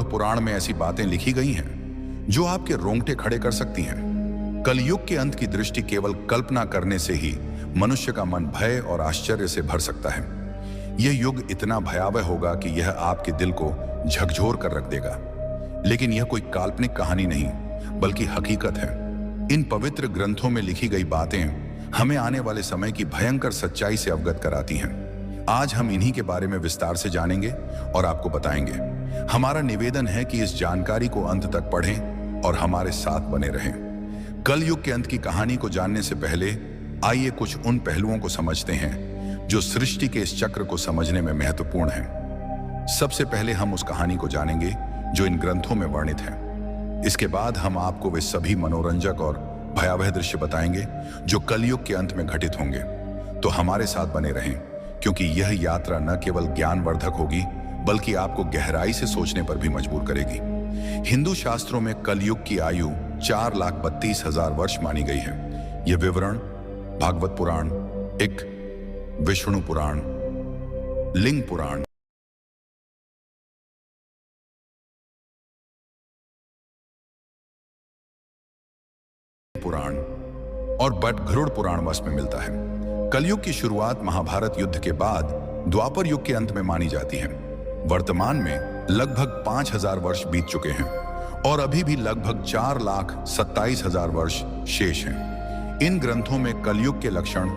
पुराण में ऐसी बातें लिखी गई हैं जो आपके रोंगटे खड़े कर सकती हैं। कलयुग के अंत की दृष्टि केवल कल्पना करने से ही मनुष्य का मन भय और आश्चर्य से भर सकता है। यह युग इतना भयावह होगा कि यह आपके दिल को झकझोर कर रख देगा। लेकिन यह कोई काल्पनिक कहानी नहीं, बल्कि हकीकत है। इन पवित्र ग्रंथों में लिखी गई बातें हमें आने वाले समय की भयंकर सच्चाई से अवगत कराती हैं। आज हम इन्हीं के बारे में विस्तार से जानेंगे और आपको बताएंगे। हमारा निवेदन है कि इस जानकारी को अंत तक पढ़ें और हमारे साथ बने रहें। कलयुग के अंत की कहानी को जानने से पहले आइए कुछ उन पहलुओं को समझते हैं जो सृष्टि के इस चक्र को समझने में महत्वपूर्ण हैं। सबसे पहले हम उस कहानी को जानेंगे जो इन ग्रंथों में वर्णित है। इसके बाद हम आपको वे सभी मनोरंजक और भयावह दृश्य बताएंगे जो कलयुग के अंत में घटित होंगे। तो हमारे साथ बने रहें, क्योंकि यह यात्रा न केवल ज्ञानवर्धक होगी बल्कि आपको गहराई से सोचने पर भी मजबूर करेगी। हिंदू शास्त्रों में कलयुग की आयु 4,32,000 वर्ष मानी गई है। यह विवरण भागवत पुराण, विष्णु पुराण, लिंग पुराण, पुराण और बटगरुड़ पुराणवश में मिलता है। कलयुग की शुरुआत महाभारत युद्ध के बाद द्वापर युग के अंत में मानी जाती है। वर्तमान में लगभग 5,000 वर्ष बीत चुके हैं और अभी भी लगभग 4,27,000 वर्ष शेष हैं। इन ग्रंथों में कलयुग के लक्षण,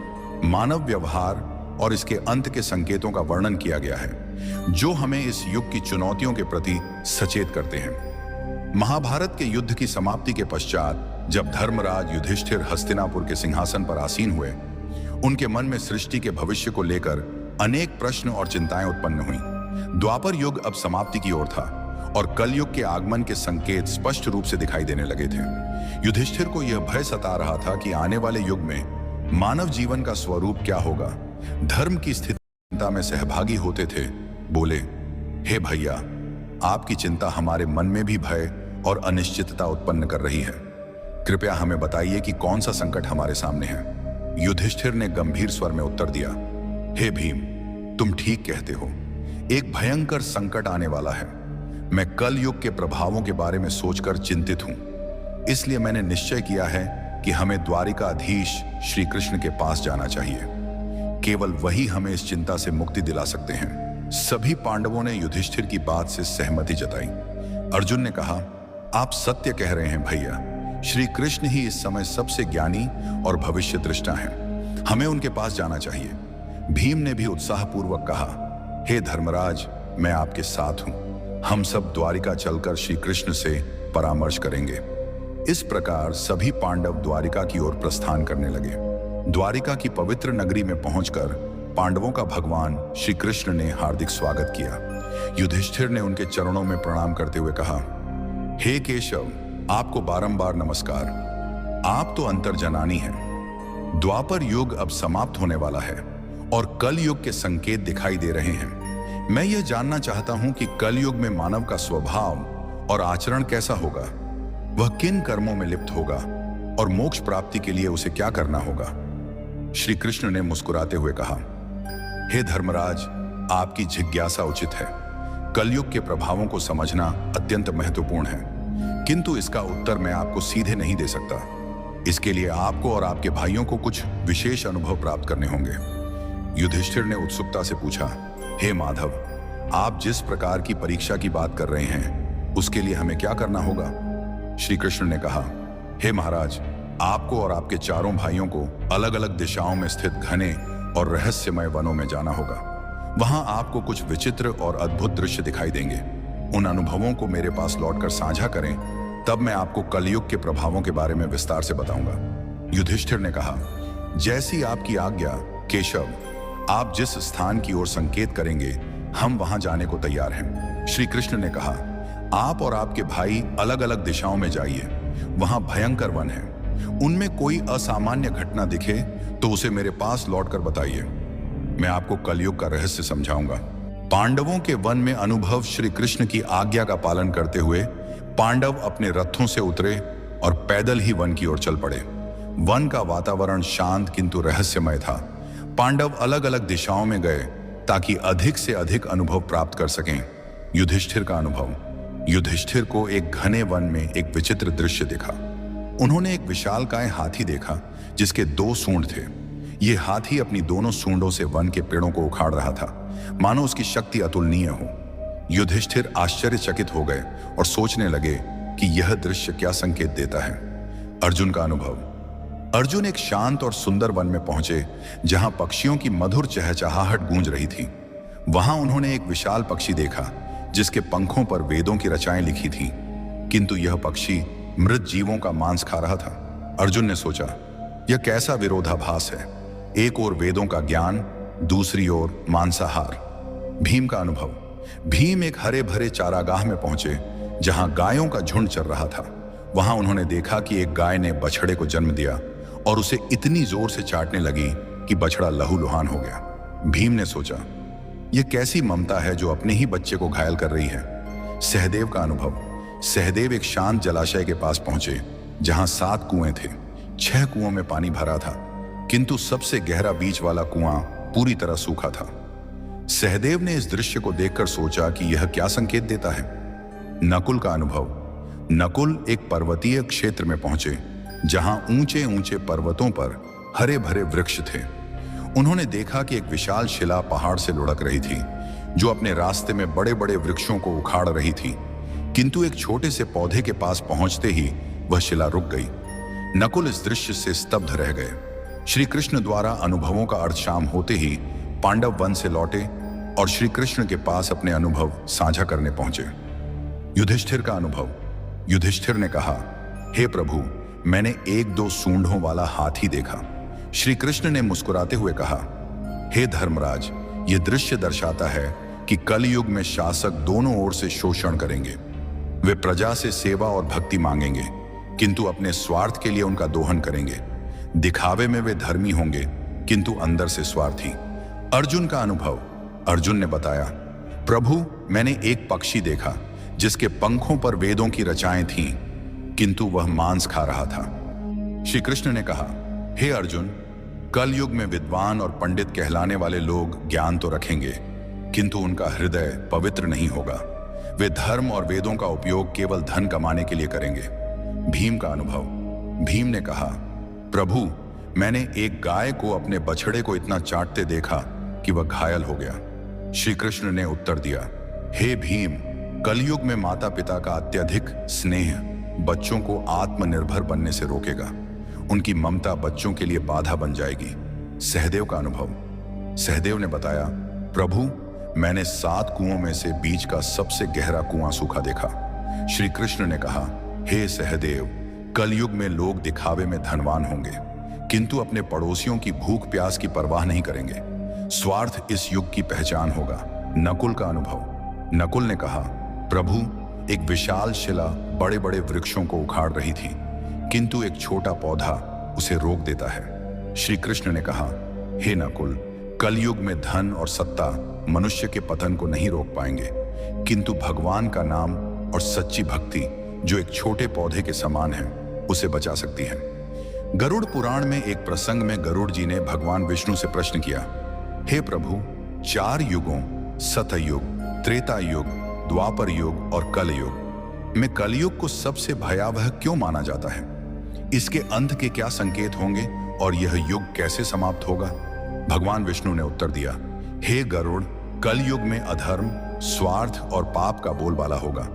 मानव व्यवहार और इसके अंत के संकेतों का वर्णन किया गया है, जो हमें इस युग की चुनौतियों के प्रति सचेत करते हैं। महाभारत के युद्ध की समाप्ति के पश्चात जब धर्मराज युधिष्ठिर हस्तिनापुर के सिंहासन पर आसीन हुए, उनके मन में सृष्टि के भविष्य को लेकर अनेक प्रश्न और चिंताएं उत्पन्न हुई। द्वापर युग अब समाप्ति की ओर था और कलयुग के आगमन के संकेत स्पष्ट रूप से दिखाई देने लगे थे। युधिष्ठिर को यह भय सता रहा था कि आने वाले युग में मानव जीवन का स्वरूप क्या होगा। धर्म की स्थिति में सहभागी होते थे। बोले, हे भैया, आपकी चिंता हमारे मन में भी भय और अनिश्चितता उत्पन्न कर रही है। कृपया हमें बताइए कि कौन सा संकट हमारे सामने है। युधिष्ठिर ने गंभीर स्वर में उत्तर दिया, हे भीम, तुम ठीक कहते हो। एक भयंकर संकट आने वाला है। मैं कल युग के प्रभावों के बारे में सोचकर चिंतित हूं। इसलिए मैंने निश्चय किया है कि हमें द्वारिकाधीश श्री कृष्ण के पास जाना चाहिए। केवल वही हमें इस चिंता से मुक्ति दिला सकते हैं। सभी पांडवों ने युधिष्ठिर की बात से सहमति जताई। अर्जुन ने कहा, आप सत्य कह रहे हैं भैया। श्री कृष्ण ही इस समय सबसे ज्ञानी और भविष्य दृष्टा हैं। हमें उनके पास जाना चाहिए। भीम ने भी उत्साहपूर्वक कहा, हे धर्मराज, मैं आपके साथ हूं। हम सब द्वारिका चलकर श्री कृष्ण से परामर्श करेंगे। इस प्रकार सभी पांडव द्वारिका की ओर प्रस्थान करने लगे। द्वारिका की पवित्र नगरी में पहुंचकर पांडवों का भगवान श्री कृष्ण ने हार्दिक स्वागत किया। युधिष्ठिर ने उनके चरणों में प्रणाम करते हुए कहा, हे केशव, आपको बारंबार नमस्कार। आप तो अंतर्जनानी हैं। द्वापर युग अब समाप्त होने वाला है और कल युग के संकेत दिखाई दे रहे हैं। मैं यह जानना चाहता हूं कि कल युग में मानव का स्वभाव और आचरण कैसा होगा। वह किन कर्मों में लिप्त होगा और मोक्ष प्राप्ति के लिए उसे क्या करना होगा। श्री कृष्ण ने मुस्कुराते हुए कहा, हे धर्मराज, आपकी जिज्ञासा उचित है। कलयुग के प्रभावों को समझना अत्यंत महत्वपूर्ण है, किंतु इसका उत्तर मैं आपको सीधे नहीं दे सकता। इसके लिए आपको और आपके भाइयों को कुछ विशेष अनुभव प्राप्त करने होंगे। युधिष्ठिर ने उत्सुकता से पूछा, हे माधव, आप जिस प्रकार की परीक्षा की बात कर रहे हैं, उसके लिए हमें क्या करना होगा। श्री कृष्ण ने कहा, हे महाराज, आपको और आपके चारों भाइयों को अलग अलग दिशाओं में स्थित घने और रहस्यमय वनों में जाना होगा। वहां आपको कुछ विचित्र और अद्भुत दृश्य दिखाई देंगे। उन अनुभवों को मेरे पास लौटकर साझा करें, तब मैं आपको कलयुग के प्रभावों के बारे में विस्तार से बताऊंगा। युधिष्ठिर ने कहा, जैसी आपकी आज्ञा केशव। आप जिस स्थान की ओर संकेत करेंगे, हम वहां जाने को तैयार हैं। श्री कृष्ण ने कहा, आप और आपके भाई अलग अलग दिशाओं में जाइए। वहां भयंकर वन है। उनमें कोई असामान्य घटना दिखे तो उसे मेरे पास लौटकर बताइए। मैं आपको कलयुग का रहस्य समझाऊंगा। पांडवों के वन में अनुभव श्री कृष्ण की आज्ञा का पालन करते हुए पांडव अपने रथों से उतरे और पैदल ही वन की ओर चल पड़े। वन का वातावरण शांत किंतु रहस्यमय था। पांडव अलग अलग दिशाओं में गए ताकि अधिक से अधिक अनुभव प्राप्त कर सकें। युधिष्ठिर का अनुभव। युधिष्ठिर को एक घने वन में एक विचित्र दृश्य दिखा। उन्होंने एक विशालकाय हाथी देखा जिसके 2 सूंड थे। ये हाथी अपनी दोनों सूंडों से वन के पेड़ों को उखाड़ रहा था, मानो उसकी शक्ति अतुलनीय हो। युधिष्ठिर आश्चर्यचकित हो गए और सोचने लगे कि यह दृश्य क्या संकेत देता है। अर्जुन का अनुभव। अर्जुन एक शांत और सुंदर वन में पहुंचे जहां पक्षियों की मधुर चहचहाहट गूंज रही थी। वहां उन्होंने एक विशाल पक्षी देखा जिसके पंखों पर वेदों की रचाएं लिखी थीं, किंतु यह पक्षी मृत जीवों का मांस खा रहा था। अर्जुन ने सोचा, यह कैसा विरोधाभास है। एक ओर वेदों का ज्ञान, दूसरी ओर मांसाहार। भीम का अनुभव। भीम एक हरे भरे चारागाह में पहुंचे जहां गायों का झुंड चल रहा था। वहां उन्होंने देखा कि एक गाय ने बछड़े को जन्म दिया और उसे इतनी जोर से चाटने लगी कि बछड़ा लहूलुहान हो गया। भीम ने सोचा, यह कैसी ममता है जो अपने ही बच्चे को घायल कर रही है। सहदेव का अनुभव। सहदेव एक शांत जलाशय के पास पहुंचे जहां 7 कुएं थे। 6 कुओं में पानी भरा था, किंतु सबसे गहरा बीच वाला कुआं पूरी तरह सूखा था। सहदेव ने इस दृश्य को देखकर सोचा कि यह क्या संकेत देता है। नकुल का अनुभव। नकुल एक पर्वतीय क्षेत्र में पहुंचे जहां ऊंचे ऊंचे पर्वतों पर हरे भरे वृक्ष थे। उन्होंने देखा कि एक विशाल शिला पहाड़ से लुढ़क रही थी जो अपने रास्ते में बड़े बड़े वृक्षों को उखाड़ रही थी, किंतु एक छोटे से पौधे के पास पहुंचते ही वह शिला रुक गई। नकुल इस दृश्य से स्तब्ध रह गए। श्री कृष्ण द्वारा अनुभवों का अर्थ शाम होते ही पांडव वन से लौटे और श्री कृष्ण के पास अपने अनुभव साझा करने पहुंचे। युधिष्ठिर का अनुभव। युधिष्ठिर ने कहा, हे प्रभु, मैंने 1-2 सूंडों वाला हाथी देखा। श्री कृष्ण ने मुस्कुराते हुए कहा, हे धर्मराज, यह दृश्य दर्शाता है कि कलयुग में शासक दोनों ओर से शोषण करेंगे। वे प्रजा से सेवा और भक्ति मांगेंगे, किंतु अपने स्वार्थ के लिए उनका दोहन करेंगे। दिखावे में वे धर्मी होंगे, किंतु अंदर से स्वार्थी। अर्जुन का अनुभव। अर्जुन ने बताया, प्रभु, मैंने एक पक्षी देखा जिसके पंखों पर वेदों की रचाएं थीं, किंतु वह मांस खा रहा था। श्री कृष्ण ने कहा, हे अर्जुन, कलयुग में विद्वान और पंडित कहलाने वाले लोग ज्ञान तो रखेंगे, किंतु उनका हृदय पवित्र नहीं होगा। वे धर्म और वेदों का उपयोग केवल धन कमाने के लिए करेंगे। भीम का अनुभव। भीम ने कहा, प्रभु, मैंने एक गाय को अपने बछड़े को इतना चाटते देखा कि वह घायल हो गया। श्री कृष्ण ने उत्तर दिया, हे भीम, कलयुग में माता पिता का अत्यधिक स्नेह बच्चों को आत्मनिर्भर बनने से रोकेगा। उनकी ममता बच्चों के लिए बाधा बन जाएगी। सहदेव का अनुभव। सहदेव ने बताया, प्रभु, मैंने 7 कुओं में से बीच का सबसे गहरा कुआं सूखा देखा। श्री कृष्ण ने कहा, हे सहदेव, कलयुग में लोग दिखावे में धनवान होंगे, किंतु अपने पड़ोसियों की भूख प्यास की परवाह नहीं करेंगे। स्वार्थ इस युग की पहचान होगा। नकुल का अनुभव। नकुल ने कहा, प्रभु, एक विशाल शिला बड़े बड़े वृक्षों को उखाड़ रही थी, किंतु एक छोटा पौधा उसे रोक देता है। श्री कृष्ण ने कहा, हे नकुल, कलयुग में धन और सत्ता मनुष्य के पतन को नहीं रोक पाएंगे, किंतु भगवान का नाम और सच्ची भक्ति जो एक छोटे पौधे के समान है, उसे बचा सकती है। गरुड़ पुराण में एक प्रसंग में गरुड़ जी ने भगवान विष्णु से प्रश्न किया, हे प्रभु, 4 युगों सतयुग, त्रेता युग, द्वापर युग और कलयुग में कलयुग को सबसे भयावह क्यों माना जाता है? इसके अंत के क्या संकेत होंगे और यह युग कैसे समाप्त होगा? भगवान विष्णु ने उत्तर दिया, हे गरुड़, कलयुग में अधर्म, स्वार्थ और पाप का बोलबाला होगा।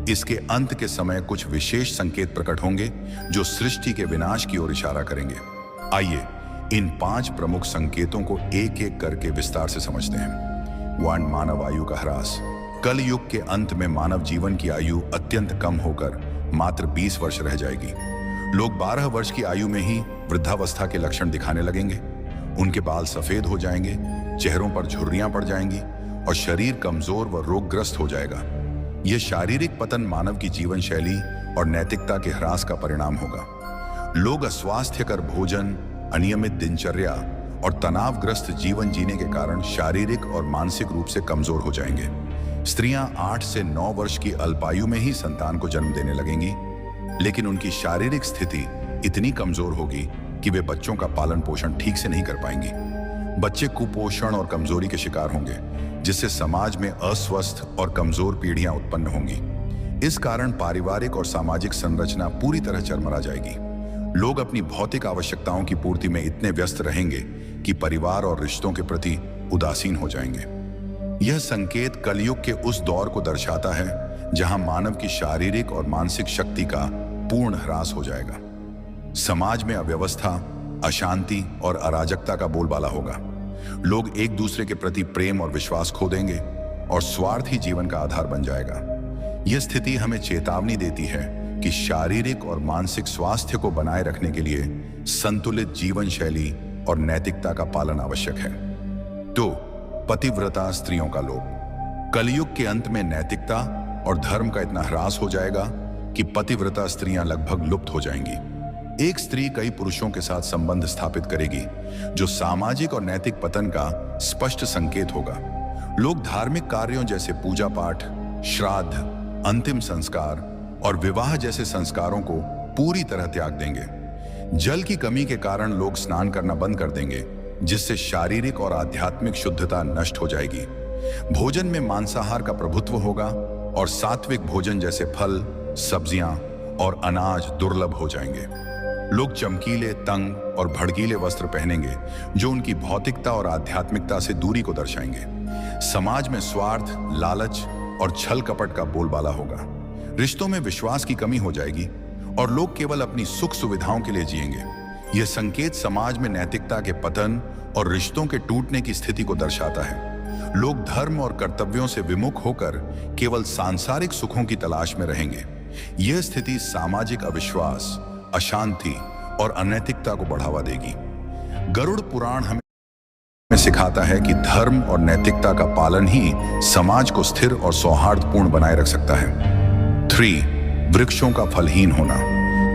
इसके अंत के समय कुछ विशेष संकेत प्रकट होंगे जो सृष्टि के विनाश की ओर इशारा करेंगे। आइए इन 5 प्रमुख संकेतों को एक एक करके विस्तार से समझते हैं। 1. मानव आयु का ह्रास। कल युग के अंत में मानव जीवन की आयु अत्यंत कम होकर मात्र 20 वर्ष रह जाएगी। लोग 12 वर्ष की आयु में ही वृद्धावस्था के लक्षण दिखाने लगेंगे। उनके बाल सफेद हो जाएंगे, चेहरों पर झुर्रियां पड़ जाएंगी और शरीर कमजोर व रोगग्रस्त हो जाएगा। यह शारीरिक पतन मानव की जीवन शैली और नैतिकता के ह्रास का परिणाम होगा। लोग अस्वास्थ्यकर भोजन, अनियमित दिनचर्या और तनावग्रस्त जीवन जीने के कारण शारीरिक और मानसिक रूप से कमजोर हो जाएंगे। स्त्रियां 8 से 9 वर्ष की अल्पायु में ही संतान को जन्म देने लगेंगी, लेकिन उनकी शारीरिक स्थिति इतनी कमजोर होगी कि वे बच्चों का पालन पोषण ठीक से नहीं कर पाएंगी। बच्चे कुपोषण और कमजोरी के शिकार होंगे, जिससे समाज में अस्वस्थ और कमजोर पीढ़ियां उत्पन्न होंगी। इस कारण पारिवारिक और सामाजिक संरचना पूरी तरह चरमरा जाएगी। लोग अपनी भौतिक आवश्यकताओं की पूर्ति में इतने व्यस्त रहेंगे कि परिवार और रिश्तों के प्रति उदासीन हो जाएंगे। यह संकेत कलयुग के उस दौर को दर्शाता है जहां मानव की शारीरिक और मानसिक शक्ति का पूर्ण ह्रास हो जाएगा। समाज में अव्यवस्था, अशांति और अराजकता का बोलबाला होगा। लोग एक दूसरे के प्रति प्रेम और विश्वास खो देंगे और स्वार्थ ही जीवन का आधार बन जाएगा। यह स्थिति हमें चेतावनी देती है कि शारीरिक और मानसिक स्वास्थ्य को बनाए रखने के लिए संतुलित जीवन शैली और नैतिकता का पालन आवश्यक है। तो पतिव्रता स्त्रियों का लोभ। कलयुग के अंत में नैतिकता और धर्म का इतना ह्रास हो जाएगा कि पतिव्रता स्त्रियां लगभग लुप्त हो जाएंगी। एक स्त्री कई पुरुषों के साथ संबंध स्थापित करेगी, जो सामाजिक और नैतिक पतन का स्पष्ट संकेत होगा। लोग धार्मिक कार्यों जैसे पूजा पाठ, श्राद्ध, अंतिम संस्कार और विवाह जैसे संस्कारों को पूरी तरह त्याग देंगे। जल की कमी के कारण लोग स्नान करना बंद कर देंगे, जिससे शारीरिक और आध्यात्मिक शुद्धता नष्ट हो जाएगी। भोजन में मांसाहार का प्रभुत्व होगा और सात्विक भोजन जैसे फल, सब्जियां और अनाज दुर्लभ हो जाएंगे। लोग चमकीले, तंग और भड़कीले वस्त्र पहनेंगे, जो उनकी भौतिकता और आध्यात्मिकता से दूरी को दर्शाएंगे। समाज में स्वार्थ, लालच और छल कपट का बोलबाला होगा। रिश्तों में विश्वास की कमी हो जाएगी और लोग केवल अपनी सुख सुविधाओं के लिए जिएंगे। यह संकेत समाज में नैतिकता के पतन और रिश्तों के टूटने की स्थिति को दर्शाता है। लोग धर्म और कर्तव्यों से विमुख होकर केवल सांसारिक सुखों की तलाश में रहेंगे। यह स्थिति सामाजिक अविश्वास, अशांति और अनैतिकता को बढ़ावा देगी। गरुड़ पुराण हमें सिखाता है कि धर्म और नैतिकता का पालन ही समाज को स्थिर और सौहार्दपूर्ण बनाए रख सकता है। 3. वृक्षों का फलहीन होना।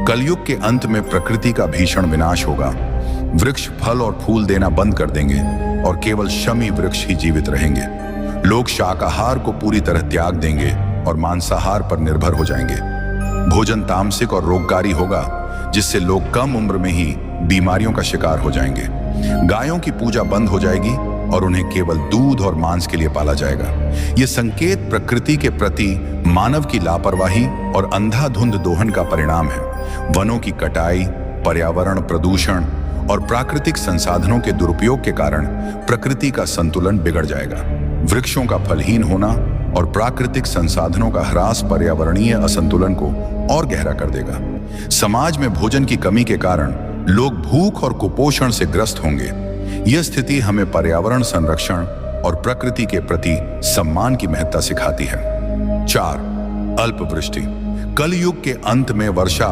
कलयुग के अंत में प्रकृति का भीषण विनाश होगा। वृक्ष फल और फूल देना बंद कर देंगे और केवल शमी वृक्ष ही जीवित रहेंगे। लोग शाकाहार को पूरी तरह त्याग देंगे और मांसाहार पर निर्भर हो जाएंगे। भोजन तामसिक और रोगकारी होगा, जिससे लोग कम उम्र में ही बीमारियों का शिकार हो जाएंगे। गायों की पूजा बंद हो जाएगी और उन्हें केवल दूध और मांस के लिए पाला जाएगा। यह संकेत प्रकृति के प्रति मानव की लापरवाही और अंधाधुंध दोहन का परिणाम है। वनों की कटाई, पर्यावरण प्रदूषण और प्राकृतिक संसाधनों के दुरुपयोग के कारण प्रकृति का संतुलन बिगड़ जाएगा। वृक्षों का फलहीन होना और प्राकृतिक संसाधनों का ह्रास पर्यावरणीय असंतुलन को और गहरा कर देगा। समाज में भोजन की कमी के कारण लोग भूख और कुपोषण से ग्रस्त होंगे। यह स्थिति हमें पर्यावरण संरक्षण और प्रकृति के प्रति सम्मान की महत्ता सिखाती है। 4. अल्पवृष्टि। कलयुग के अंत में वर्षा